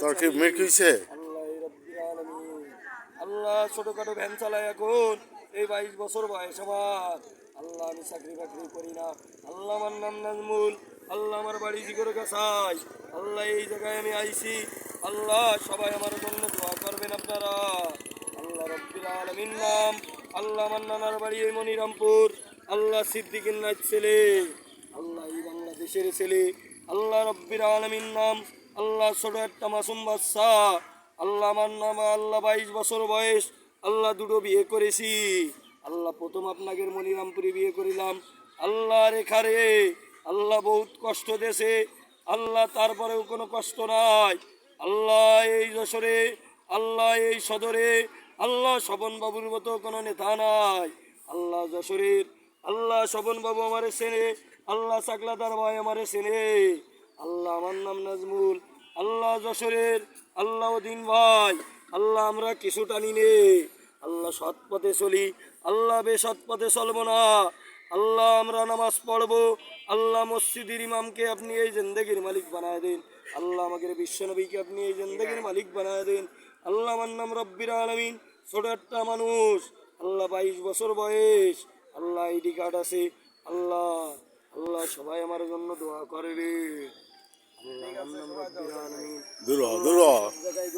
তোর কি মেয়ে কি হয়েছে? আল্লাহ ছোটখাটো ভ্যান চালায় এখন, এই 22 বছর বয়স আমার। আল্লাহ আমি চাকরি বাকরি করি না। আল্লাহ আমার নাম নাজমুল। আল্লাহ আমার বাড়ি জিগর গাছাই। আল্লাহ এই জায়গায় আমি আইছি। আল্লাহ সবাই আমার জন্য দোয়া করবেন আপনারা। আল্লাহ রব্বিল আলামিন নাম। আল্লাহ আমার নানার বাড়ি এই মনিরামপুর। আল্লাহ সিদ্দিকের নাচ ছেলে। আল্লাহ এই বাংলাদেশের ছেলে। আল্লাহ রব্বিল আলামিন নাম। আল্লাহ ছোট একটা মাসুম বাচ্চা। আল্লাহ আমার নাম আল্লাহ 22 বছর বয়স। আল্লাহ দুটো বিয়ে করেছি। আল্লাহ প্রথম আপনাকে মনিরামপুরে বিয়ে করিলাম। আল্লাহ রেখারে আল্লাহ বহুত কষ্ট দেছে। আল্লাহ তারপরেও কোনো কষ্ট নাই। আল্লাহ এই যশোরে, আল্লাহ এই সদরে, আল্লাহ স্বপন বাবুর মতো কোনো নেতা নাই। আল্লাহ যশোরের আল্লাহ স্বপন বাবু আমারে চেনে। আল্লাহ চাকলাদার ভাই আমারে চেনে। আল্লাহ আমার নাম নাজমুল। আল্লাহ যশোরের আল্লাহ দিন ভাই। আল্লাহ আমরা কিছু টানি নে। আল্লাহ সৎ পথে চলি। আল্লাহ বেসৎ পথে চলবো না। আল্লাহ আমরা নামাজ পড়বো। আল্লাহ মসজিদের ইমামকে আপনি এই জিন্দেগির মালিক বানায় দিন। আল্লাহ আমাদের বিশ্বনবীকে আপনি এই জিন্দেগির মালিক বানায় দিন। আল্লাহ আমার নাম রব্বির আলামিন। ছোট একটা মানুষ। আল্লাহ 22 বছর বয়স। আল্লাহ আইডি কার্ড আছে। আল্লাহ আল্লাহ সবাই আমার জন্য দোয়া করবে। আল্লাহ আমার নাম রব্বির আলামিন। দূর হ, দূর হ। সব জায়গায়